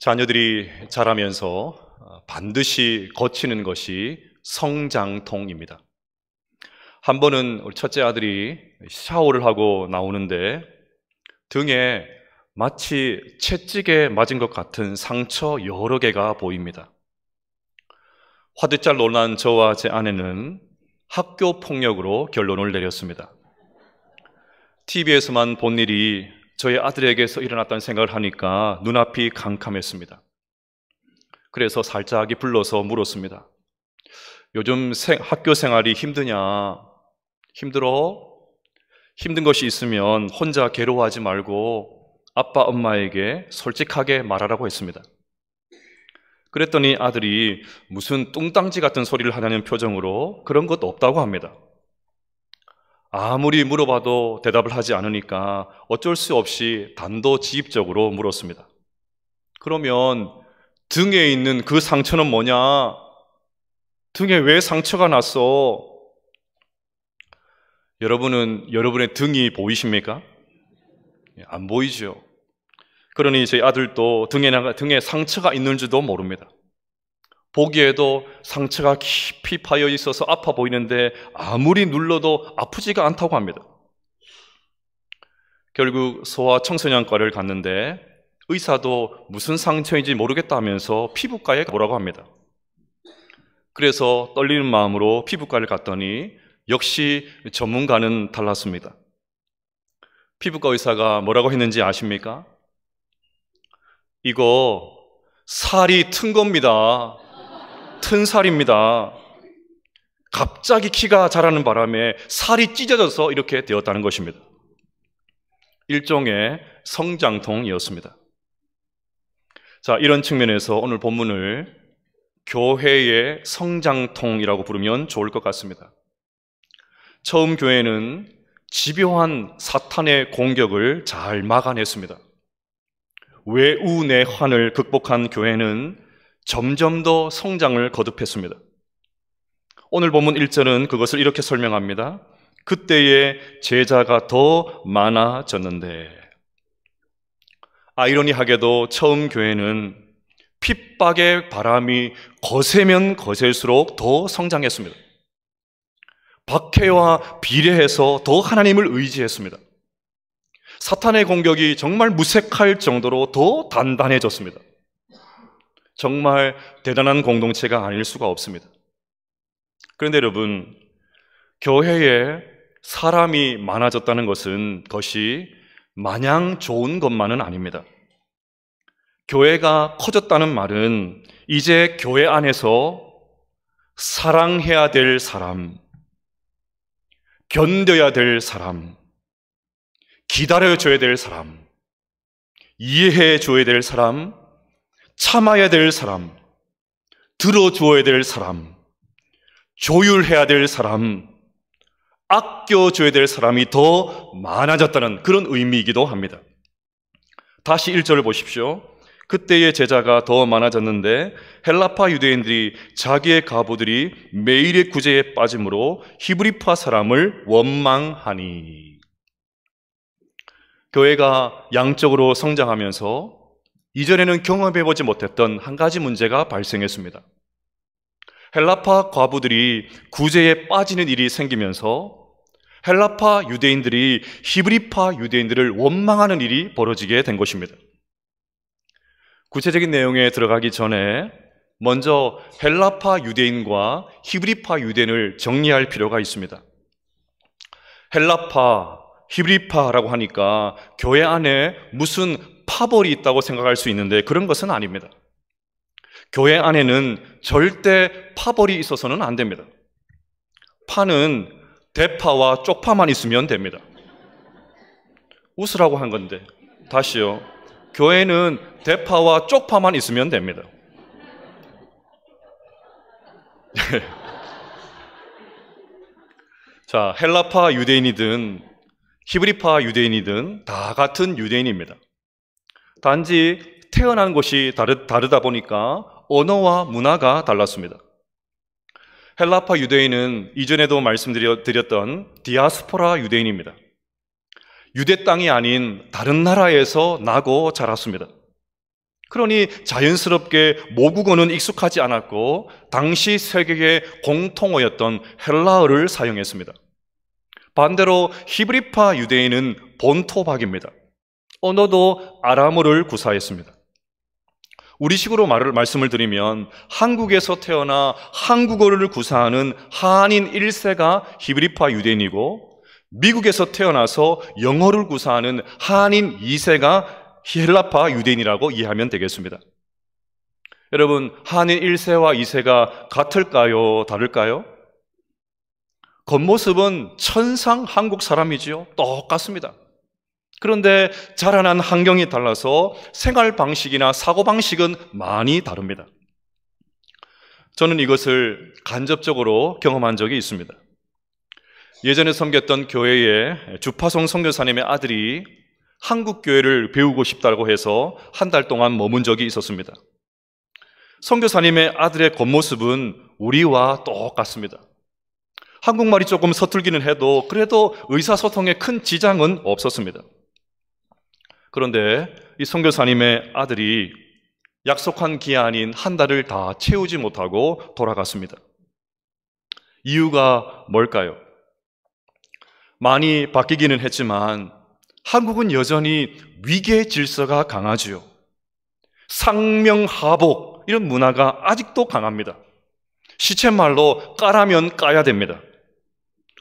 자녀들이 자라면서 반드시 거치는 것이 성장통입니다. 한 번은 우리 첫째 아들이 샤워를 하고 나오는데 등에 마치 채찍에 맞은 것 같은 상처 여러 개가 보입니다. 화들짝 놀란 저와 제 아내는 학교 폭력으로 결론을 내렸습니다. TV에서만 본 일이 저희 아들에게서 일어났다는 생각을 하니까 눈앞이 캄캄했습니다. 그래서 살짝이 불러서 물었습니다. 요즘 학교 생활이 힘드냐? 힘들어? 힘든 것이 있으면 혼자 괴로워하지 말고 아빠, 엄마에게 솔직하게 말하라고 했습니다. 그랬더니 아들이 무슨 뚱땅지 같은 소리를 하냐는 표정으로 그런 것도 없다고 합니다. 아무리 물어봐도 대답을 하지 않으니까 어쩔 수 없이 단도직입적으로 물었습니다. 그러면 등에 있는 그 상처는 뭐냐? 등에 왜 상처가 났어? 여러분은 여러분의 등이 보이십니까? 안 보이죠. 그러니 저희 아들도 등에 상처가 있는지도 모릅니다. 보기에도 상처가 깊이 파여 있어서 아파 보이는데 아무리 눌러도 아프지가 않다고 합니다. 결국 소아청소년과를 갔는데 의사도 무슨 상처인지 모르겠다면서 피부과에 가보라고 합니다. 그래서 떨리는 마음으로 피부과를 갔더니 역시 전문가는 달랐습니다. 피부과 의사가 뭐라고 했는지 아십니까? 이거 살이 튼 겁니다. 튼 살입니다. 갑자기 키가 자라는 바람에 살이 찢어져서 이렇게 되었다는 것입니다. 일종의 성장통이었습니다. 자, 이런 측면에서 오늘 본문을 교회의 성장통이라고 부르면 좋을 것 같습니다. 처음 교회는 집요한 사탄의 공격을 잘 막아냈습니다. 외우내 환을 극복한 교회는 점점 더 성장을 거듭했습니다. 오늘 본문 1절은 그것을 이렇게 설명합니다. 그때의 제자가 더 많아졌는데, 아이러니하게도 처음 교회는 핍박의 바람이 거세면 거셀수록 더 성장했습니다. 박해와 비례해서 더 하나님을 의지했습니다. 사탄의 공격이 정말 무색할 정도로 더 단단해졌습니다. 정말 대단한 공동체가 아닐 수가 없습니다. 그런데 여러분, 교회에 사람이 많아졌다는 것은 그것이 마냥 좋은 것만은 아닙니다. 교회가 커졌다는 말은 이제 교회 안에서 사랑해야 될 사람, 견뎌야 될 사람, 기다려줘야 될 사람, 이해해줘야 될 사람, 참아야 될 사람, 들어주어야 될 사람, 조율해야 될 사람, 아껴줘야 될 사람이 더 많아졌다는 그런 의미이기도 합니다. 다시 1절을 보십시오. 그때의 제자가 더 많아졌는데 헬라파 유대인들이 자기의 과부들이 매일의 구제에 빠짐으로 히브리파 사람을 원망하니. 교회가 양적으로 성장하면서 이전에는 경험해보지 못했던 한 가지 문제가 발생했습니다. 헬라파 과부들이 구제에 빠지는 일이 생기면서 헬라파 유대인들이 히브리파 유대인들을 원망하는 일이 벌어지게 된 것입니다. 구체적인 내용에 들어가기 전에 먼저 헬라파 유대인과 히브리파 유대인을 정리할 필요가 있습니다. 헬라파, 히브리파라고 하니까 교회 안에 무슨 파벌이 있다고 생각할 수 있는데 그런 것은 아닙니다. 교회 안에는 절대 파벌이 있어서는 안 됩니다. 파는 대파와 쪽파만 있으면 됩니다. 웃으라고 한 건데 다시요. 교회는 대파와 쪽파만 있으면 됩니다. 자, 헬라파 유대인이든 히브리파 유대인이든 다 같은 유대인입니다. 단지 태어난 곳이 다르다 보니까 언어와 문화가 달랐습니다. 헬라파 유대인은 이전에도 말씀드렸던 디아스포라 유대인입니다. 유대 땅이 아닌 다른 나라에서 나고 자랐습니다. 그러니 자연스럽게 모국어는 익숙하지 않았고 당시 세계의 공통어였던 헬라어를 사용했습니다. 반대로 히브리파 유대인은 본토박입니다. 언어도 아람어를 구사했습니다. 우리식으로 말씀을 드리면 한국에서 태어나 한국어를 구사하는 한인 1세가 히브리파 유대인이고 미국에서 태어나서 영어를 구사하는 한인 2세가 헬라파 유대인이라고 이해하면 되겠습니다. 여러분, 한인 1세와 2세가 같을까요? 다를까요? 겉모습은 천상 한국 사람이지요. 똑같습니다. 그런데 자라난 환경이 달라서 생활 방식이나 사고 방식은 많이 다릅니다. 저는 이것을 간접적으로 경험한 적이 있습니다. 예전에 섬겼던 교회에 주파송 선교사님의 아들이 한국 교회를 배우고 싶다고 해서 한 달 동안 머문 적이 있었습니다. 선교사님의 아들의 겉모습은 우리와 똑같습니다. 한국말이 조금 서툴기는 해도 그래도 의사소통에 큰 지장은 없었습니다. 그런데 이 선교사님의 아들이 약속한 기한인 한 달을 다 채우지 못하고 돌아갔습니다. 이유가 뭘까요? 많이 바뀌기는 했지만 한국은 여전히 위계 질서가 강하지요. 상명하복 이런 문화가 아직도 강합니다. 시쳇말로 까라면 까야 됩니다.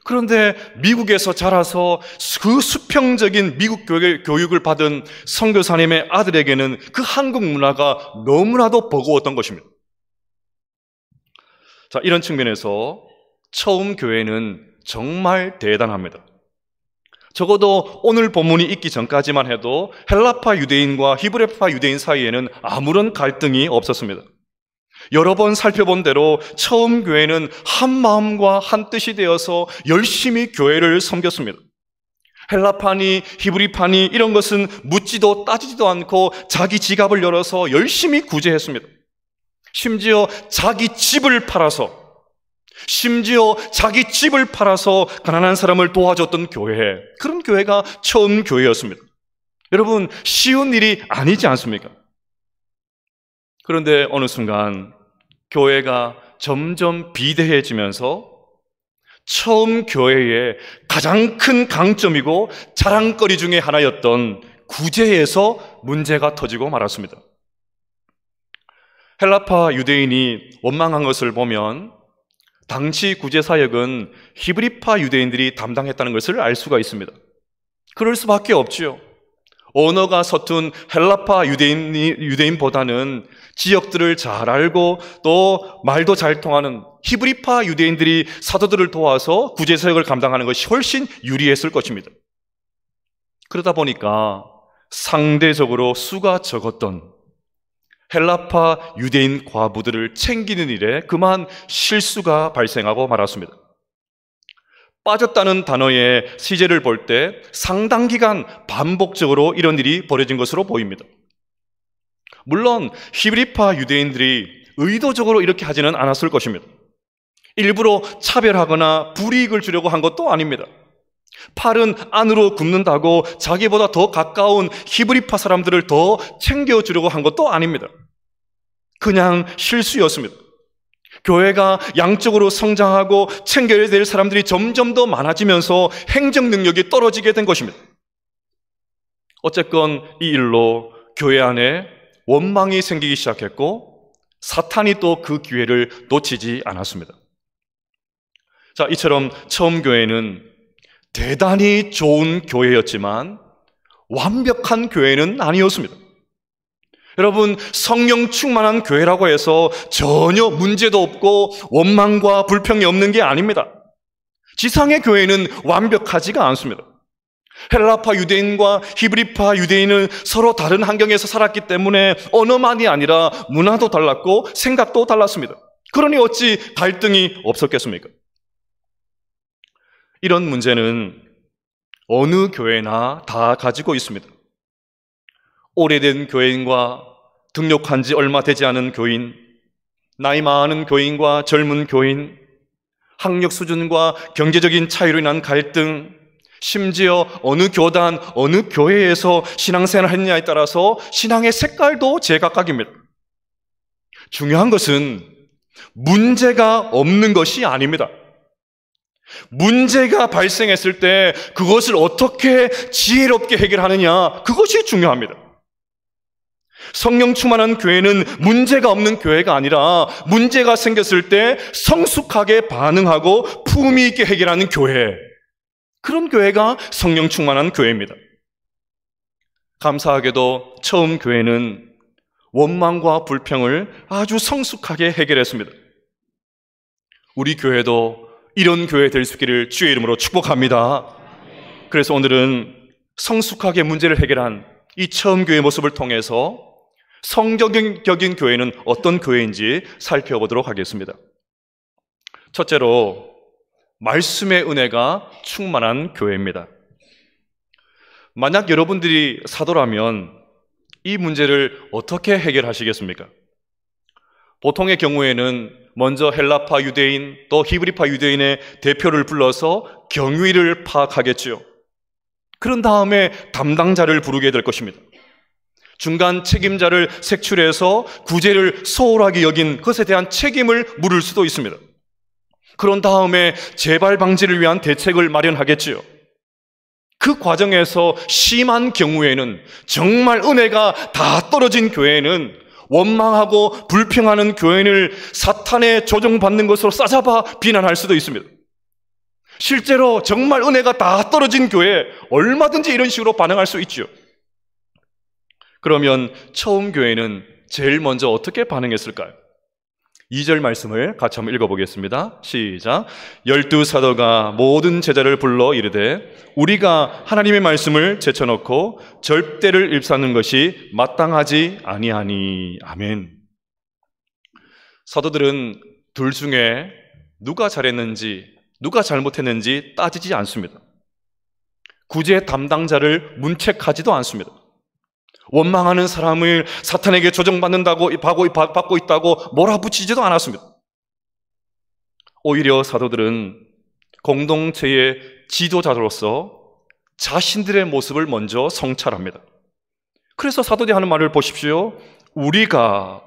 그런데 미국에서 자라서 그 수평적인 미국 교육을 받은 선교사님의 아들에게는 그 한국 문화가 너무나도 버거웠던 것입니다. 자, 이런 측면에서 처음 교회는 정말 대단합니다. 적어도 오늘 본문이 있기 전까지만 해도 헬라파 유대인과 히브리파 유대인 사이에는 아무런 갈등이 없었습니다. 여러 번 살펴본 대로 처음 교회는 한 마음과 한 뜻이 되어서 열심히 교회를 섬겼습니다. 헬라파니 히브리파니 이런 것은 묻지도 따지지도 않고 자기 지갑을 열어서 열심히 구제했습니다. 심지어 자기 집을 팔아서 가난한 사람을 도와줬던 교회, 그런 교회가 처음 교회였습니다. 여러분, 쉬운 일이 아니지 않습니까? 그런데 어느 순간 교회가 점점 비대해지면서 처음 교회의 가장 큰 강점이고 자랑거리 중에 하나였던 구제에서 문제가 터지고 말았습니다. 헬라파 유대인이 원망한 것을 보면 당시 구제 사역은 히브리파 유대인들이 담당했다는 것을 알 수가 있습니다. 그럴 수밖에 없지요. 언어가 서툰 헬라파 유대인보다는 지역들을 잘 알고 또 말도 잘 통하는 히브리파 유대인들이 사도들을 도와서 구제 사역을 감당하는 것이 훨씬 유리했을 것입니다. 그러다 보니까 상대적으로 수가 적었던 헬라파 유대인 과부들을 챙기는 일에 그만 실수가 발생하고 말았습니다. 빠졌다는 단어의 시제를 볼 때 상당 기간 반복적으로 이런 일이 벌어진 것으로 보입니다. 물론 히브리파 유대인들이 의도적으로 이렇게 하지는 않았을 것입니다. 일부러 차별하거나 불이익을 주려고 한 것도 아닙니다. 팔은 안으로 굽는다고 자기보다 더 가까운 히브리파 사람들을 더 챙겨주려고 한 것도 아닙니다. 그냥 실수였습니다. 교회가 양적으로 성장하고 챙겨야 될 사람들이 점점 더 많아지면서 행정 능력이 떨어지게 된 것입니다. 어쨌건 이 일로 교회 안에 원망이 생기기 시작했고 사탄이 또 그 기회를 놓치지 않았습니다. 자, 이처럼 처음 교회는 대단히 좋은 교회였지만 완벽한 교회는 아니었습니다. 여러분, 성령 충만한 교회라고 해서 전혀 문제도 없고 원망과 불평이 없는 게 아닙니다. 지상의 교회는 완벽하지가 않습니다. 헬라파 유대인과 히브리파 유대인은 서로 다른 환경에서 살았기 때문에 언어만이 아니라 문화도 달랐고 생각도 달랐습니다. 그러니 어찌 갈등이 없었겠습니까? 이런 문제는 어느 교회나 다 가지고 있습니다. 오래된 교인과 등록한 지 얼마 되지 않은 교인, 나이 많은 교인과 젊은 교인, 학력 수준과 경제적인 차이로 인한 갈등, 심지어 어느 교단, 어느 교회에서 신앙생활을 했느냐에 따라서 신앙의 색깔도 제각각입니다. 중요한 것은 문제가 없는 것이 아닙니다. 문제가 발생했을 때 그것을 어떻게 지혜롭게 해결하느냐, 그것이 중요합니다. 성령 충만한 교회는 문제가 없는 교회가 아니라 문제가 생겼을 때 성숙하게 반응하고 품위 있게 해결하는 교회, 그런 교회가 성령 충만한 교회입니다. 감사하게도 처음 교회는 원망과 불평을 아주 성숙하게 해결했습니다. 우리 교회도 이런 교회 될 수 있기를 주의 이름으로 축복합니다. 그래서 오늘은 성숙하게 문제를 해결한 이 처음 교회의 모습을 통해서 성경적인 교회는 어떤 교회인지 살펴보도록 하겠습니다. 첫째로, 말씀의 은혜가 충만한 교회입니다. 만약 여러분들이 사도라면 이 문제를 어떻게 해결하시겠습니까? 보통의 경우에는 먼저 헬라파 유대인 또 히브리파 유대인의 대표를 불러서 경위를 파악하겠지요. 그런 다음에 담당자를 부르게 될 것입니다. 중간 책임자를 색출해서 구제를 소홀하게 여긴 것에 대한 책임을 물을 수도 있습니다. 그런 다음에 재발 방지를 위한 대책을 마련하겠지요. 그 과정에서 심한 경우에는, 정말 은혜가 다 떨어진 교회는 원망하고 불평하는 교인을 사탄에 조종받는 것으로 싸잡아 비난할 수도 있습니다. 실제로 정말 은혜가 다 떨어진 교회 얼마든지 이런 식으로 반응할 수 있죠. 그러면 처음 교회는 제일 먼저 어떻게 반응했을까요? 2절 말씀을 같이 한번 읽어보겠습니다. 시작. 12사도가 모든 제자를 불러 이르되 우리가 하나님의 말씀을 제쳐놓고 절대를 입사하는 것이 마땅하지 아니하니. 아멘. 사도들은 둘 중에 누가 잘했는지 누가 잘못했는지 따지지 않습니다. 구제 담당자를 문책하지도 않습니다. 원망하는 사람을 사탄에게 조정받는다고 받고 있다고 몰아붙이지도 않았습니다. 오히려 사도들은 공동체의 지도자로서 자신들의 모습을 먼저 성찰합니다. 그래서 사도들이 하는 말을 보십시오. 우리가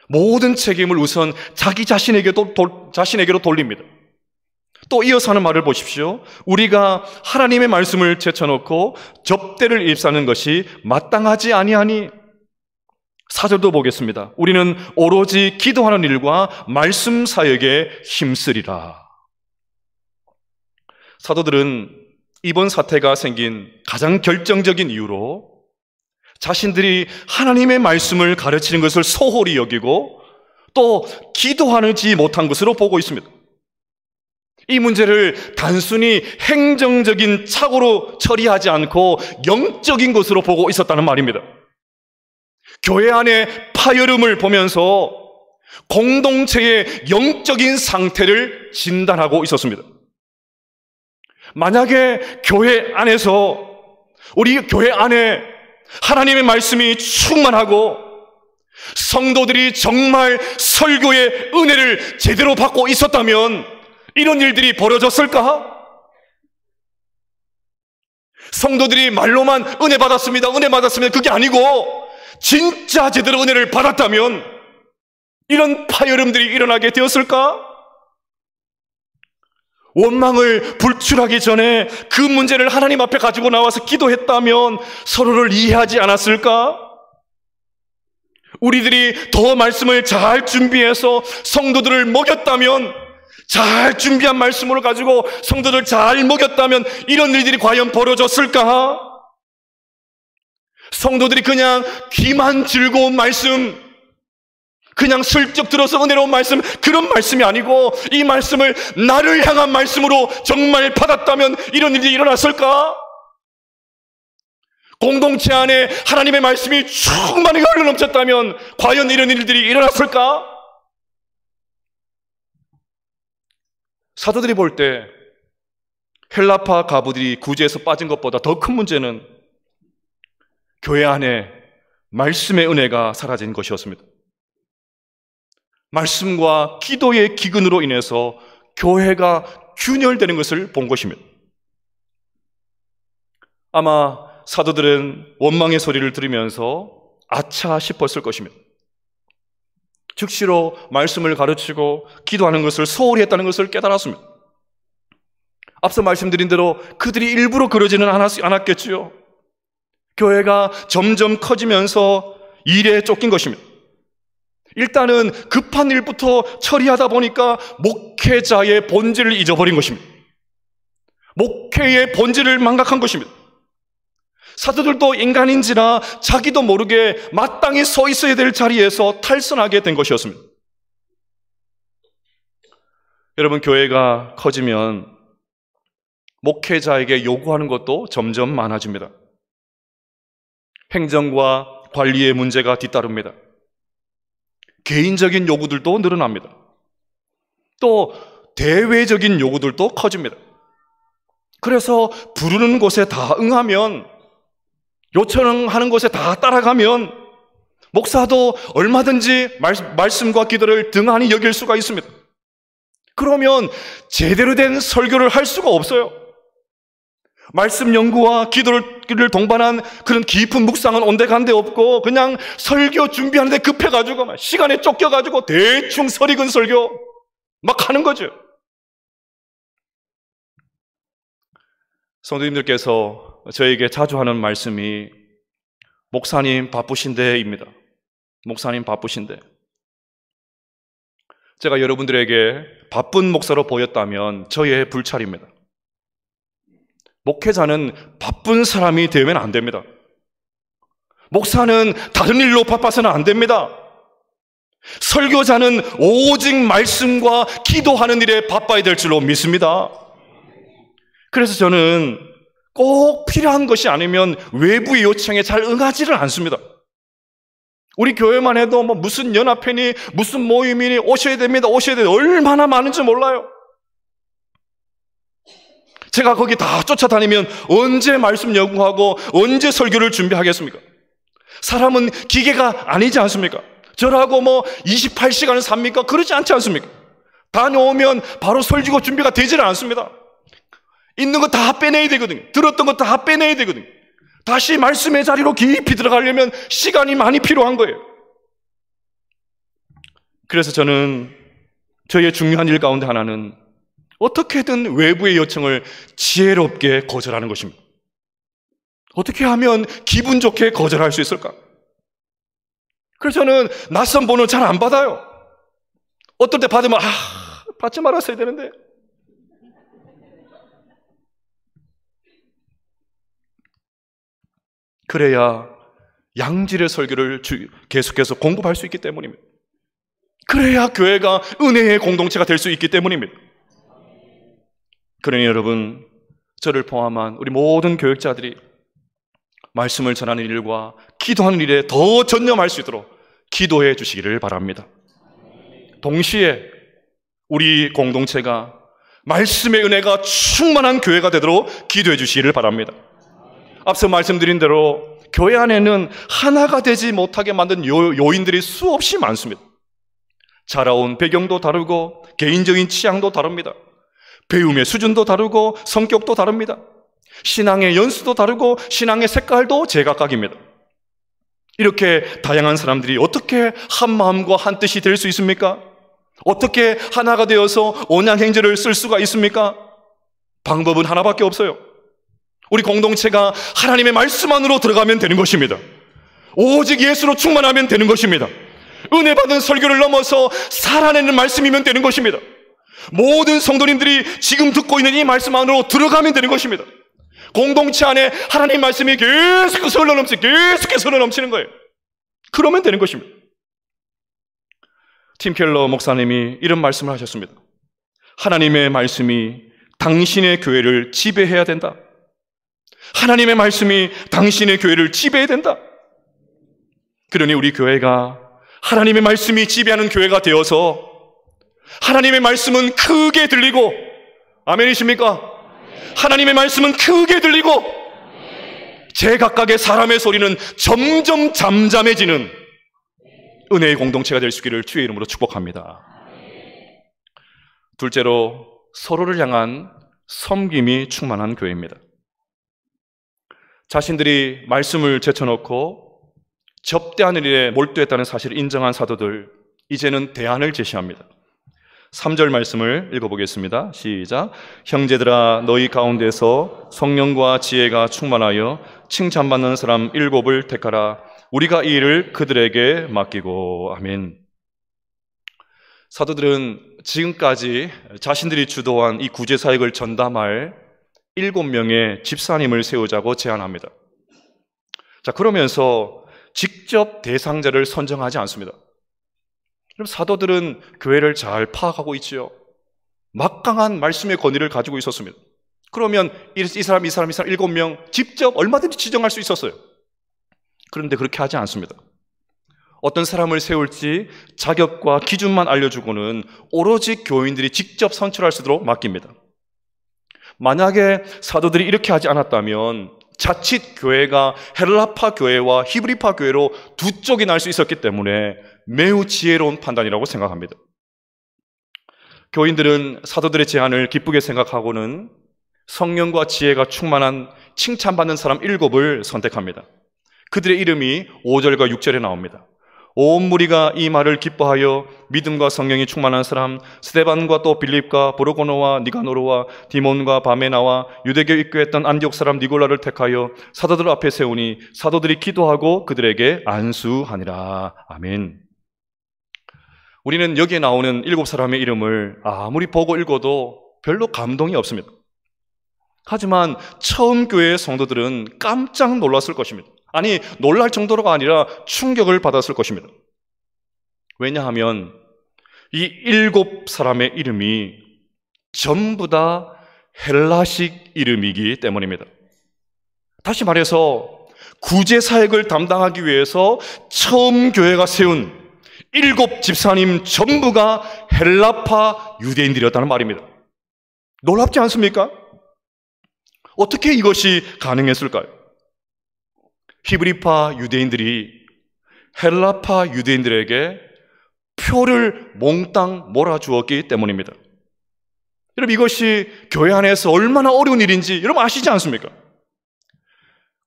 모든 책임을 우선 자기 자신에게로 돌립니다. 또 이어서 하는 말을 보십시오. 우리가 하나님의 말씀을 제쳐놓고 접대를 입사하는 것이 마땅하지 아니하니. 4절도 보겠습니다. 우리는 오로지 기도하는 일과 말씀 사역에 힘쓰리라. 사도들은 이번 사태가 생긴 가장 결정적인 이유로 자신들이 하나님의 말씀을 가르치는 것을 소홀히 여기고 또 기도하지 못한 것으로 보고 있습니다. 이 문제를 단순히 행정적인 착오로 처리하지 않고 영적인 것으로 보고 있었다는 말입니다. 교회 안의 파열음을 보면서 공동체의 영적인 상태를 진단하고 있었습니다. 만약에 교회 안에서, 우리 교회 안에 하나님의 말씀이 충만하고 성도들이 정말 설교의 은혜를 제대로 받고 있었다면 이런 일들이 벌어졌을까? 성도들이 말로만 은혜 받았습니다, 그게 아니고 진짜 제대로 은혜를 받았다면 이런 파열음들이 일어나게 되었을까? 원망을 불출하기 전에 그 문제를 하나님 앞에 가지고 나와서 기도했다면 서로를 이해하지 않았을까? 우리들이 더 말씀을 잘 준비해서 성도들을 먹였다면, 잘 준비한 말씀을 가지고 성도들 잘 먹였다면 이런 일들이 과연 벌어졌을까? 성도들이 그냥 귀만 즐거운 말씀, 그냥 슬쩍 들어서 은혜로운 말씀, 그런 말씀이 아니고 이 말씀을 나를 향한 말씀으로 정말 받았다면 이런 일이 일어났을까? 공동체 안에 하나님의 말씀이 충만히 흘러넘쳤다면 과연 이런 일들이 일어났을까? 사도들이 볼 때 헬라파 가부들이 구제에서 빠진 것보다 더 큰 문제는 교회 안에 말씀의 은혜가 사라진 것이었습니다. 말씀과 기도의 기근으로 인해서 교회가 균열되는 것을 본 것입니다. 아마 사도들은 원망의 소리를 들으면서 아차 싶었을 것입니다. 즉시로 말씀을 가르치고 기도하는 것을 소홀히 했다는 것을 깨달았습니다. 앞서 말씀드린 대로 그들이 일부러 그러지는 않았겠지요. 교회가 점점 커지면서 일에 쫓긴 것입니다. 일단은 급한 일부터 처리하다 보니까 목회자의 본질을 잊어버린 것입니다. 목회의 본질을 망각한 것입니다. 사도들도 인간인지라 자기도 모르게 마땅히 서 있어야 될 자리에서 탈선하게 된 것이었습니다. 여러분, 교회가 커지면 목회자에게 요구하는 것도 점점 많아집니다. 행정과 관리의 문제가 뒤따릅니다. 개인적인 요구들도 늘어납니다. 또 대외적인 요구들도 커집니다. 그래서 부르는 곳에 다 응하면, 요청하는 곳에 다 따라가면 목사도 얼마든지 말씀과 기도를 등한히 여길 수가 있습니다. 그러면 제대로 된 설교를 할 수가 없어요. 말씀 연구와 기도를 동반한 그런 깊은 묵상은 온데간데 없고, 그냥 설교 준비하는데 급해가지고 막 시간에 쫓겨가지고 대충 설익은 설교 막 하는 거죠. 성도님들께서 저에게 자주 하는 말씀이 목사님 바쁘신데입니다. 목사님 바쁘신데. 제가 여러분들에게 바쁜 목사로 보였다면 저의 불찰입니다. 목회자는 바쁜 사람이 되면 안 됩니다. 목사는 다른 일로 바빠서는 안 됩니다. 설교자는 오직 말씀과 기도하는 일에 바빠야 될 줄로 믿습니다. 그래서 저는 꼭 필요한 것이 아니면 외부의 요청에 잘 응하지를 않습니다. 우리 교회만 해도 뭐 무슨 연합회니 무슨 모임이니 오셔야 됩니다. 얼마나 많은지 몰라요. 제가 거기 다 쫓아다니면 언제 말씀 연구하고 언제 설교를 준비하겠습니까? 사람은 기계가 아니지 않습니까? 저라고 뭐 28시간을 삽니까? 그러지 않지 않습니까? 다녀오면 바로 설교 준비가 되지는 않습니다. 있는 거 다 빼내야 되거든요. 들었던 거 다 빼내야 되거든요. 다시 말씀의 자리로 깊이 들어가려면 시간이 많이 필요한 거예요. 그래서 저는 저의 중요한 일 가운데 하나는 어떻게든 외부의 요청을 지혜롭게 거절하는 것입니다. 어떻게 하면 기분 좋게 거절할 수 있을까? 그래서 저는 낯선 번호 잘 안 받아요. 어떨 때 받으면 받지 말았어야 되는데. 그래야 양질의 설교를 계속해서 공급할 수 있기 때문입니다. 그래야 교회가 은혜의 공동체가 될 수 있기 때문입니다. 그러니 여러분, 저를 포함한 우리 모든 교역자들이 말씀을 전하는 일과 기도하는 일에 더 전념할 수 있도록 기도해 주시기를 바랍니다. 동시에 우리 공동체가 말씀의 은혜가 충만한 교회가 되도록 기도해 주시기를 바랍니다. 앞서 말씀드린 대로 교회 안에는 하나가 되지 못하게 만든 요인들이 수없이 많습니다. 자라온 배경도 다르고 개인적인 취향도 다릅니다. 배움의 수준도 다르고 성격도 다릅니다. 신앙의 연수도 다르고 신앙의 색깔도 제각각입니다. 이렇게 다양한 사람들이 어떻게 한 마음과 한 뜻이 될 수 있습니까? 어떻게 하나가 되어서 온양행제를 쓸 수가 있습니까? 방법은 하나밖에 없어요. 우리 공동체가 하나님의 말씀 안으로 들어가면 되는 것입니다. 오직 예수로 충만하면 되는 것입니다. 은혜 받은 설교를 넘어서 살아내는 말씀이면 되는 것입니다. 모든 성도님들이 지금 듣고 있는 이 말씀 안으로 들어가면 되는 것입니다. 공동체 안에 하나님의 말씀이 계속해서 흘러넘치는 거예요. 그러면 되는 것입니다. 팀 켈러 목사님이 이런 말씀을 하셨습니다. 하나님의 말씀이 당신의 교회를 지배해야 된다. 하나님의 말씀이 당신의 교회를 지배해야 된다. 그러니 우리 교회가 하나님의 말씀이 지배하는 교회가 되어서 하나님의 말씀은 크게 들리고, 아멘이십니까? 하나님의 말씀은 크게 들리고 제각각의 사람의 소리는 점점 잠잠해지는 은혜의 공동체가 될 수 있기를 주의 이름으로 축복합니다. 둘째로 서로를 향한 섬김이 충만한 교회입니다. 자신들이 말씀을 제쳐놓고 접대하는 일에 몰두했다는 사실을 인정한 사도들, 이제는 대안을 제시합니다. 3절 말씀을 읽어보겠습니다. 시작. 형제들아, 너희 가운데서 성령과 지혜가 충만하여 칭찬받는 사람 7을 택하라. 우리가 이 일을 그들에게 맡기고. 아멘. 사도들은 지금까지 자신들이 주도한 이 구제 사역을 전담할 7명의 집사님을 세우자고 제안합니다. 자, 그러면서 직접 대상자를 선정하지 않습니다. 그럼 사도들은 교회를 잘 파악하고 있지요. 막강한 말씀의 권위를 가지고 있었습니다. 그러면 이 사람 7명 직접 얼마든지 지정할 수 있었어요. 그런데 그렇게 하지 않습니다. 어떤 사람을 세울지 자격과 기준만 알려주고는 오로지 교인들이 직접 선출할 수 있도록 맡깁니다. 만약에 사도들이 이렇게 하지 않았다면 자칫 교회가 헬라파 교회와 히브리파 교회로 두 쪽이 날 수 있었기 때문에 매우 지혜로운 판단이라고 생각합니다. 교인들은 사도들의 제안을 기쁘게 생각하고는 성령과 지혜가 충만한 칭찬받는 사람 7을 선택합니다. 그들의 이름이 5절과 6절에 나옵니다. 온 무리가 이 말을 기뻐하여 믿음과 성령이 충만한 사람 스데반과 또 빌립과 브로고노와 니가노르와 디몬과 바메나와 유대교에 입교했던 안디옥 사람 니골라를 택하여 사도들 앞에 세우니 사도들이 기도하고 그들에게 안수하니라. 아멘. 우리는 여기에 나오는 7사람의 이름을 아무리 보고 읽어도 별로 감동이 없습니다. 하지만 처음 교회의 성도들은 깜짝 놀랐을 것입니다. 아니, 놀랄 정도로가 아니라 충격을 받았을 것입니다. 왜냐하면 이 7사람의 이름이 전부 다 헬라식 이름이기 때문입니다. 다시 말해서 구제 사역을 담당하기 위해서 처음 교회가 세운 7 집사님 전부가 헬라파 유대인들이었다는 말입니다. 놀랍지 않습니까? 어떻게 이것이 가능했을까요? 히브리파 유대인들이 헬라파 유대인들에게 표를 몽땅 몰아주었기 때문입니다. 여러분, 이것이 교회 안에서 얼마나 어려운 일인지 여러분 아시지 않습니까?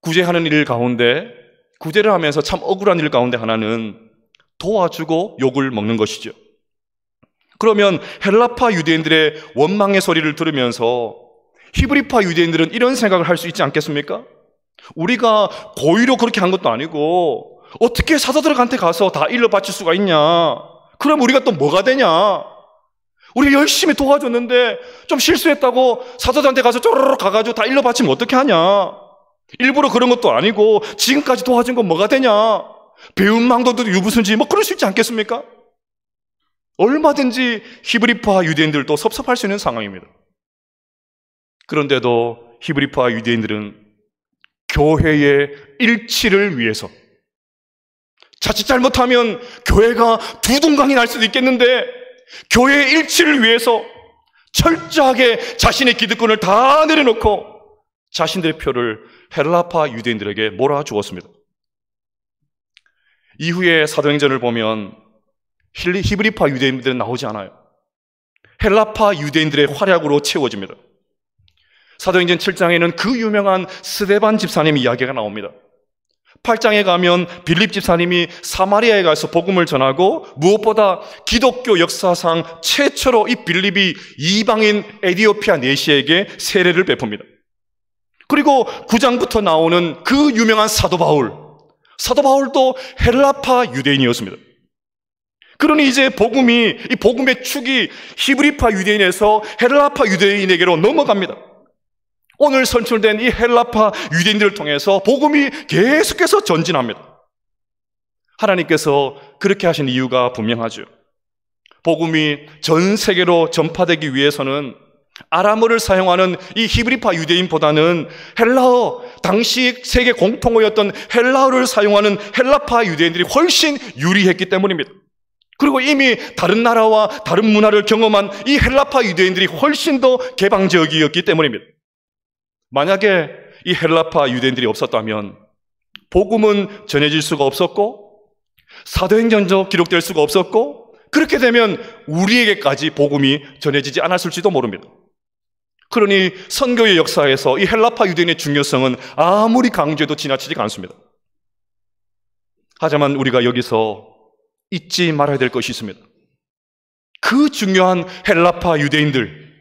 구제하는 일 가운데, 구제를 하면서 참 억울한 일 가운데 하나는 도와주고 욕을 먹는 것이죠. 그러면 헬라파 유대인들의 원망의 소리를 들으면서 히브리파 유대인들은 이런 생각을 할 수 있지 않겠습니까? 우리가 고의로 그렇게 한 것도 아니고 어떻게 사도들한테 가서 다 일러 바칠 수가 있냐? 그럼 우리가 또 뭐가 되냐? 우리 열심히 도와줬는데 좀 실수했다고 사도들한테 가서 쪼르르 가가지고 다 일러 바치면 어떻게 하냐? 일부러 그런 것도 아니고 지금까지 도와준 건 뭐가 되냐? 배은망덕도 유부순지 뭐 그럴 수 있지 않겠습니까? 얼마든지 히브리파 유대인들도 섭섭할 수 있는 상황입니다. 그런데도 히브리파 유대인들은 교회의 일치를 위해서, 자칫 잘못하면 교회가 두둥강이 날 수도 있겠는데 교회의 일치를 위해서 철저하게 자신의 기득권을 다 내려놓고 자신들의 표를 헬라파 유대인들에게 몰아주었습니다. 이후에 사도행전을 보면 히브리파 유대인들은 나오지 않아요. 헬라파 유대인들의 활약으로 채워집니다. 사도행전 7장에는 그 유명한 스데반 집사님 이야기가 나옵니다. 8장에 가면 빌립 집사님이 사마리아에 가서 복음을 전하고 무엇보다 기독교 역사상 최초로 이 빌립이 이방인 에디오피아 내시에게 세례를 베풉니다. 그리고 9장부터 나오는 그 유명한 사도 바울도 헬라파 유대인이었습니다. 그러니 이제 이 복음의 축이 히브리파 유대인에서 헬라파 유대인에게로 넘어갑니다. 오늘 선출된 이 헬라파 유대인들을 통해서 복음이 계속해서 전진합니다. 하나님께서 그렇게 하신 이유가 분명하죠. 복음이 전 세계로 전파되기 위해서는 아람어를 사용하는 이 히브리파 유대인보다는 헬라어, 당시 세계 공통어였던 헬라어를 사용하는 헬라파 유대인들이 훨씬 유리했기 때문입니다. 그리고 이미 다른 나라와 다른 문화를 경험한 이 헬라파 유대인들이 훨씬 더 개방적이었기 때문입니다. 만약에 이 헬라파 유대인들이 없었다면 복음은 전해질 수가 없었고 사도행전도 기록될 수가 없었고 그렇게 되면 우리에게까지 복음이 전해지지 않았을지도 모릅니다. 그러니 선교의 역사에서 이 헬라파 유대인의 중요성은 아무리 강조해도 지나치지가 않습니다. 하지만 우리가 여기서 잊지 말아야 될 것이 있습니다. 그 중요한 헬라파 유대인들,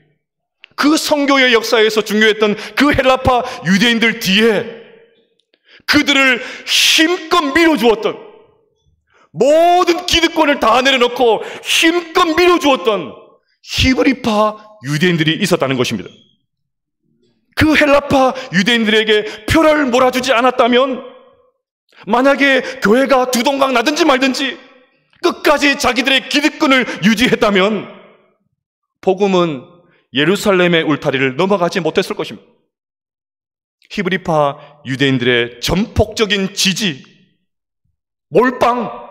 그 선교의 역사에서 중요했던 그 헬라파 유대인들 뒤에 그들을 힘껏 밀어주었던, 모든 기득권을 다 내려놓고 힘껏 밀어주었던 히브리파 유대인들이 있었다는 것입니다. 그 헬라파 유대인들에게 표를 몰아주지 않았다면, 만약에 교회가 두동강 나든지 말든지 끝까지 자기들의 기득권을 유지했다면 복음은 예루살렘의 울타리를 넘어가지 못했을 것입니다. 히브리파 유대인들의 전폭적인 지지, 몰빵,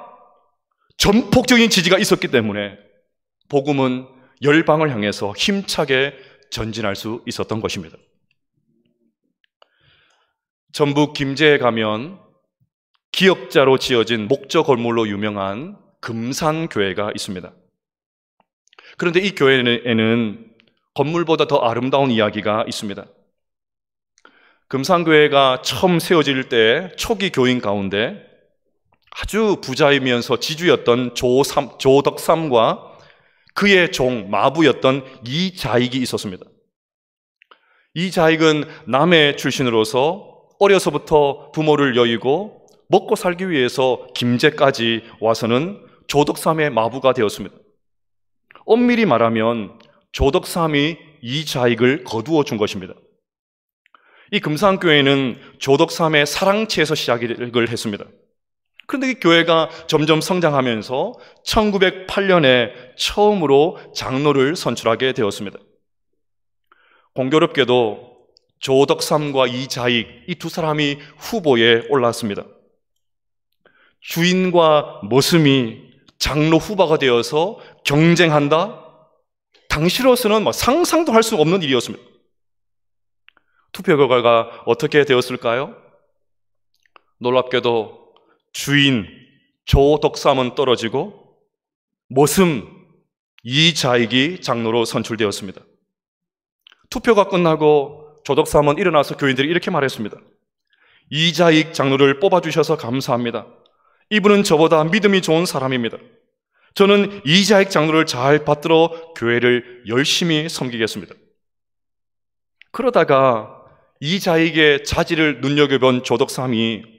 전폭적인 지지가 있었기 때문에 복음은 열방을 향해서 힘차게 전진할 수 있었던 것입니다. 전북 김제에 가면 기역자로 지어진 목조 건물로 유명한 금산교회가 있습니다. 그런데 이 교회에는 건물보다 더 아름다운 이야기가 있습니다. 금산교회가 처음 세워질 때 초기 교인 가운데 아주 부자이면서 지주였던 조덕삼과 그의 종 마부였던 이자익이 있었습니다. 이자익은 남해 출신으로서 어려서부터 부모를 여의고 먹고 살기 위해서 김제까지 와서는 조덕삼의 마부가 되었습니다. 엄밀히 말하면 조덕삼이 이자익을 거두어 준 것입니다. 이 금산교회는 조덕삼의 사랑채에서 시작을 했습니다. 그런데 이 교회가 점점 성장하면서 1908년에 처음으로 장로를 선출하게 되었습니다. 공교롭게도 조덕삼과 이자익, 이 두 사람이 후보에 올랐습니다. 주인과 머슴이 장로 후보가 되어서 경쟁한다? 당시로서는 상상도 할 수 없는 일이었습니다. 투표 결과가 어떻게 되었을까요? 놀랍게도 주인 조덕삼은 떨어지고 머슴 이자익이 장로로 선출되었습니다. 투표가 끝나고 조덕삼은 일어나서 교인들이 이렇게 말했습니다. 이자익 장로를 뽑아주셔서 감사합니다. 이분은 저보다 믿음이 좋은 사람입니다. 저는 이자익 장로를 잘 받들어 교회를 열심히 섬기겠습니다. 그러다가 이자익의 자질을 눈여겨본 조덕삼이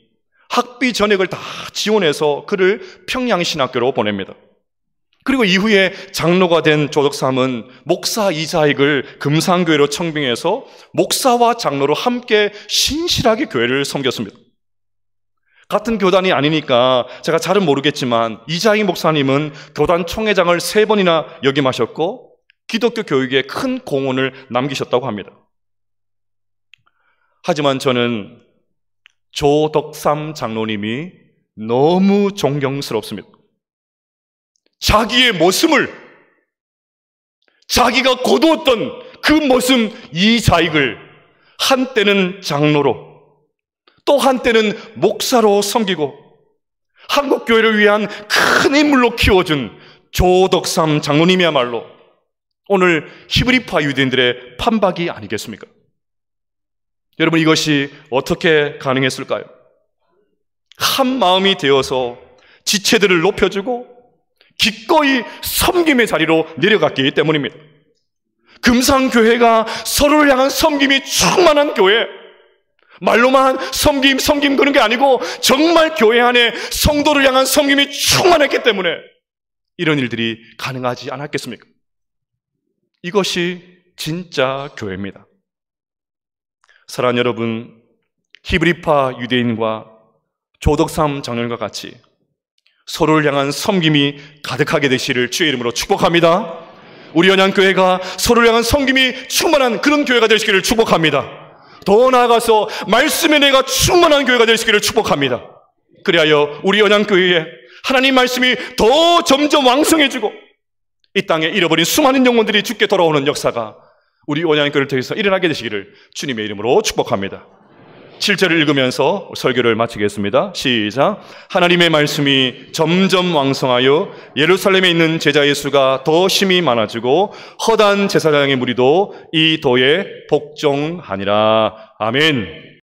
학비 전액을 다 지원해서 그를 평양신학교로 보냅니다. 그리고 이후에 장로가 된 조덕삼은 목사 이자익을 금산교회로 청빙해서 목사와 장로로 함께 신실하게 교회를 섬겼습니다. 같은 교단이 아니니까 제가 잘은 모르겠지만 이자익 목사님은 교단 총회장을 3번이나 역임하셨고 기독교 교육에 큰 공헌을 남기셨다고 합니다. 하지만 저는 조덕삼 장로님이 너무 존경스럽습니다. 자기의 모습을, 자기가 거두었던 그 모습 이자익을 한때는 장로로 또 한때는 목사로 섬기고 한국교회를 위한 큰 인물로 키워준 조덕삼 장로님이야말로 오늘 히브리파 유대인들의 판박이 아니겠습니까? 여러분, 이것이 어떻게 가능했을까요? 한 마음이 되어서 지체들을 높여주고 기꺼이 섬김의 자리로 내려갔기 때문입니다. 금산교회가 서로를 향한 섬김이 충만한 교회, 말로만 섬김 그런 게 아니고 정말 교회 안에 성도를 향한 섬김이 충만했기 때문에 이런 일들이 가능하지 않았겠습니까? 이것이 진짜 교회입니다. 사랑하는 여러분, 히브리파 유대인과 조덕삼 장로님과 같이 서로를 향한 섬김이 가득하게 되시기를 주의 이름으로 축복합니다. 우리 연양교회가 서로를 향한 섬김이 충만한 그런 교회가 되시기를 축복합니다. 더 나아가서 말씀의 내가 충만한 교회가 되시기를 축복합니다. 그리하여 우리 연양교회에 하나님 말씀이 더 점점 왕성해지고 이 땅에 잃어버린 수많은 영혼들이 주께 돌아오는 역사가 우리 연양교회를 통해서 일어나게 되시기를 주님의 이름으로 축복합니다. 7절을 읽으면서 설교를 마치겠습니다. 시작. 하나님의 말씀이 점점 왕성하여 예루살렘에 있는 제자의 수가 더 심히 많아지고 허다한 제사장의 무리도 이 도에 복종하니라. 아멘.